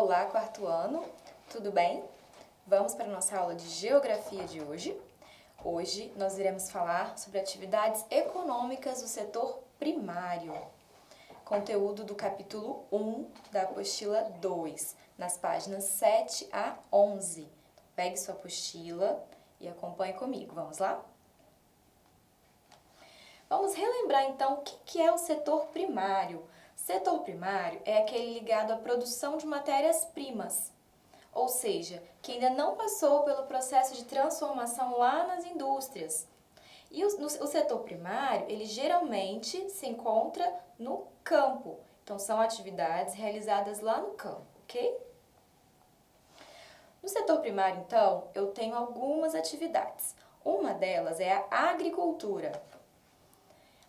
Olá, quarto ano, tudo bem? Vamos para a nossa aula de Geografia de hoje. Hoje nós iremos falar sobre atividades econômicas do setor primário. Conteúdo do capítulo 1 da apostila 2, nas páginas 7 a 11. Pegue sua apostila e acompanhe comigo, vamos lá? Vamos relembrar então o que é o setor primário. Setor primário é aquele ligado à produção de matérias-primas, ou seja, que ainda não passou pelo processo de transformação lá nas indústrias. E o setor primário, ele geralmente se encontra no campo. Então, são atividades realizadas lá no campo, ok? No setor primário, então, eu tenho algumas atividades. Uma delas é a agricultura.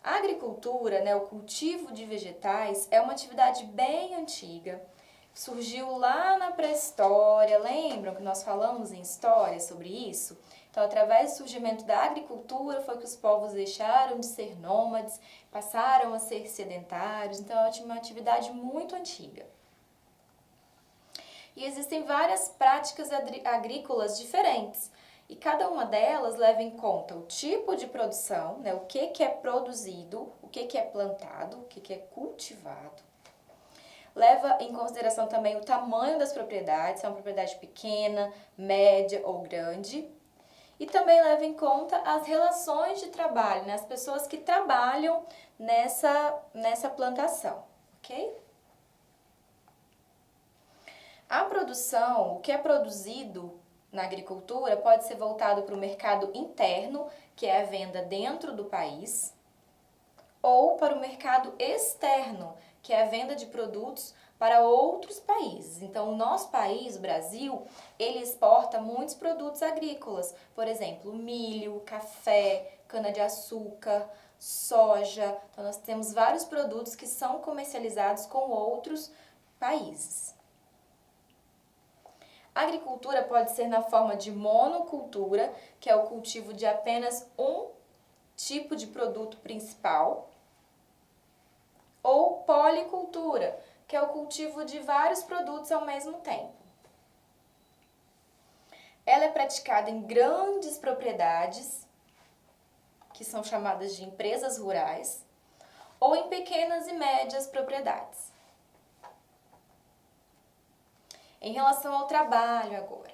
A agricultura, o cultivo de vegetais, é uma atividade bem antiga. Surgiu lá na pré-história, lembram que nós falamos em história sobre isso? Então, através do surgimento da agricultura, foi que os povos deixaram de ser nômades, passaram a ser sedentários, então é uma atividade muito antiga. E existem várias práticas agrícolas diferentes, e cada uma delas leva em conta o tipo de produção, o que é produzido, o que é plantado, o que é cultivado. Leva em consideração também o tamanho das propriedades, se é uma propriedade pequena, média ou grande. E também leva em conta as relações de trabalho, as pessoas que trabalham nessa plantação, ok? A produção, o que é produzido na agricultura, pode ser voltado para o mercado interno, que é a venda dentro do país, ou para o mercado externo, que é a venda de produtos para outros países. Então, o nosso país, o Brasil, ele exporta muitos produtos agrícolas, por exemplo, milho, café, cana-de-açúcar, soja. Então, nós temos vários produtos que são comercializados com outros países. A agricultura pode ser na forma de monocultura, que é o cultivo de apenas um tipo de produto principal, ou policultura, que é o cultivo de vários produtos ao mesmo tempo. Ela é praticada em grandes propriedades, que são chamadas de empresas rurais, ou em pequenas e médias propriedades. Em relação ao trabalho agora,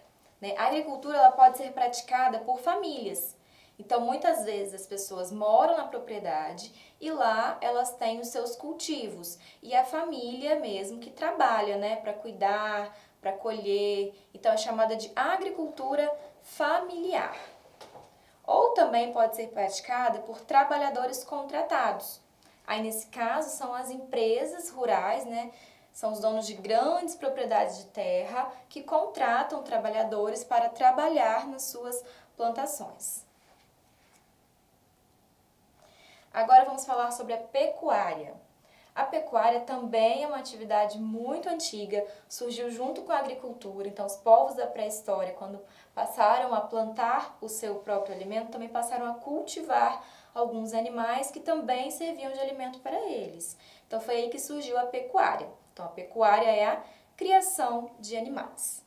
a agricultura ela pode ser praticada por famílias. Então, muitas vezes as pessoas moram na propriedade e lá elas têm os seus cultivos. E a família mesmo que trabalha, para cuidar, para colher. Então, é chamada de agricultura familiar. Ou também pode ser praticada por trabalhadores contratados. Aí, nesse caso, são as empresas rurais, São os donos de grandes propriedades de terra que contratam trabalhadores para trabalhar nas suas plantações. Agora vamos falar sobre a pecuária. A pecuária também é uma atividade muito antiga, surgiu junto com a agricultura. Então, os povos da pré-história, quando passaram a plantar o seu próprio alimento, também passaram a cultivar alguns animais que também serviam de alimento para eles. Então, foi aí que surgiu a pecuária. Então, a pecuária é a criação de animais.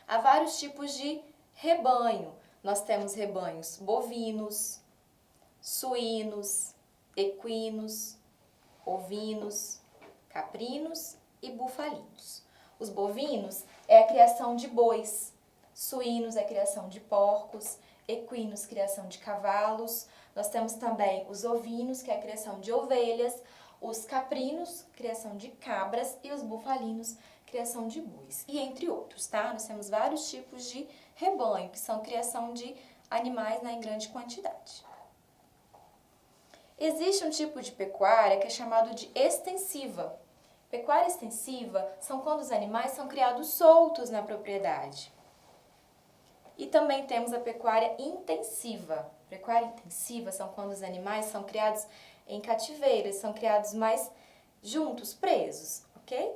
Há vários tipos de rebanho. Nós temos rebanhos bovinos, suínos, equinos, ovinos, caprinos e bufalinos. Os bovinos é a criação de bois, suínos é a criação de porcos, equinos, criação de cavalos. Nós temos também os ovinos, que é a criação de ovelhas, os caprinos, criação de cabras, e os bufalinos, criação de bois, e entre outros, tá? Nós temos vários tipos de rebanho, que são criação de animais em grande quantidade. Existe um tipo de pecuária que é chamado de extensiva. Pecuária extensiva são quando os animais são criados soltos na propriedade. E também temos a pecuária intensiva. Pecuária intensiva são quando os animais são criados em cativeiro, eles são criados mais juntos, presos, ok?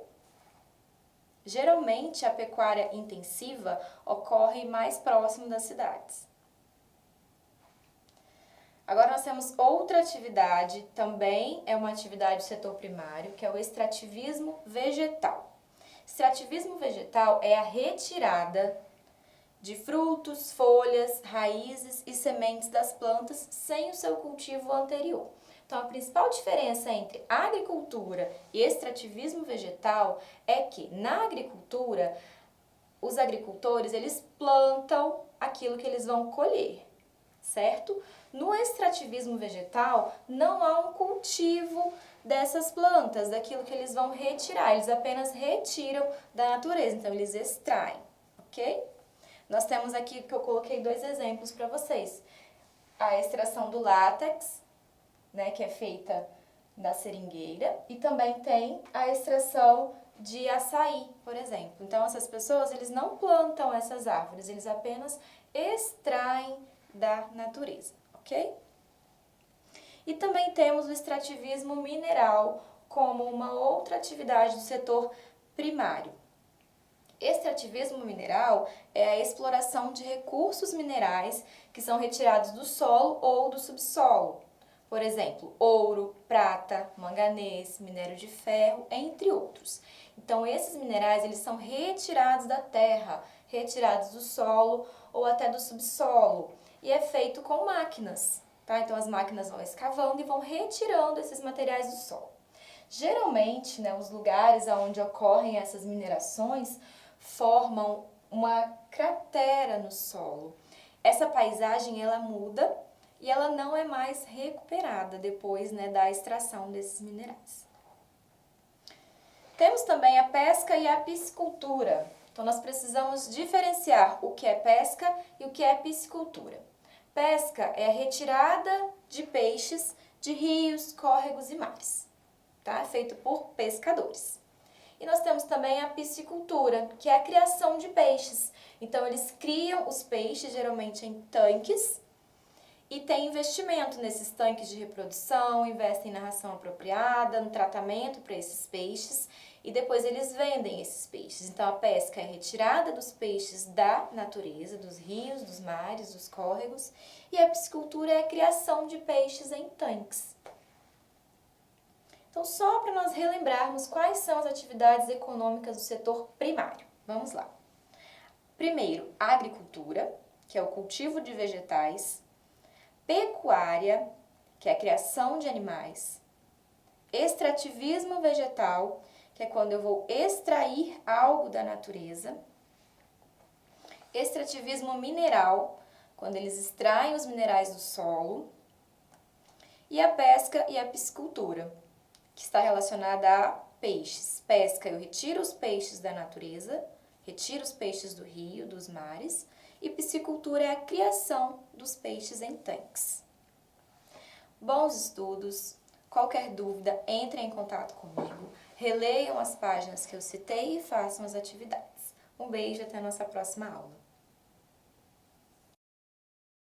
Geralmente a pecuária intensiva ocorre mais próximo das cidades. Agora nós temos outra atividade, também é uma atividade do setor primário, que é o extrativismo vegetal. Extrativismo vegetal é a retirada de frutos, folhas, raízes e sementes das plantas sem o seu cultivo anterior. Então, a principal diferença entre agricultura e extrativismo vegetal é que na agricultura, os agricultores, eles plantam aquilo que eles vão colher, certo? No extrativismo vegetal, não há um cultivo dessas plantas, daquilo que eles vão retirar, eles apenas retiram da natureza, então eles extraem, ok? Nós temos aqui que eu coloquei 2 exemplos para vocês. A extração do látex, né, que é feita da seringueira, e também tem a extração de açaí, por exemplo. Então, essas pessoas, eles não plantam essas árvores, eles apenas extraem da natureza, ok? E também temos o extrativismo mineral como uma outra atividade do setor primário. Extrativismo mineral é a exploração de recursos minerais que são retirados do solo ou do subsolo. Por exemplo, ouro, prata, manganês, minério de ferro, entre outros. Então, esses minerais, eles são retirados da terra, retirados do solo ou até do subsolo. E é feito com máquinas, tá? Então, as máquinas vão escavando e vão retirando esses materiais do solo. Geralmente, né, os lugares onde ocorrem essas minerações formam uma cratera no solo. Essa paisagem, ela muda e ela não é mais recuperada depois, né, da extração desses minerais. Temos também a pesca e a piscicultura. Então, nós precisamos diferenciar o que é pesca e o que é piscicultura. Pesca é a retirada de peixes de rios, córregos e mares, tá? Feito por pescadores. E nós temos também a piscicultura, que é a criação de peixes. Então, eles criam os peixes, geralmente em tanques, e tem investimento nesses tanques de reprodução, investem na ração apropriada, no tratamento para esses peixes e depois eles vendem esses peixes. Então, a pesca é a retirada dos peixes da natureza, dos rios, dos mares, dos córregos, e a piscicultura é a criação de peixes em tanques. Então, só para nós relembrarmos quais são as atividades econômicas do setor primário. Vamos lá. Primeiro, a agricultura, que é o cultivo de vegetais. Pecuária, que é a criação de animais. Extrativismo vegetal, que é quando eu vou extrair algo da natureza. Extrativismo mineral, quando eles extraem os minerais do solo. E a pesca e a piscicultura, que está relacionada a peixes. Pesca, eu retiro os peixes da natureza, retiro os peixes do rio, dos mares. E piscicultura é a criação dos peixes em tanques. Bons estudos! Qualquer dúvida, entrem em contato comigo, releiam as páginas que eu citei e façam as atividades. Um beijo e até a nossa próxima aula.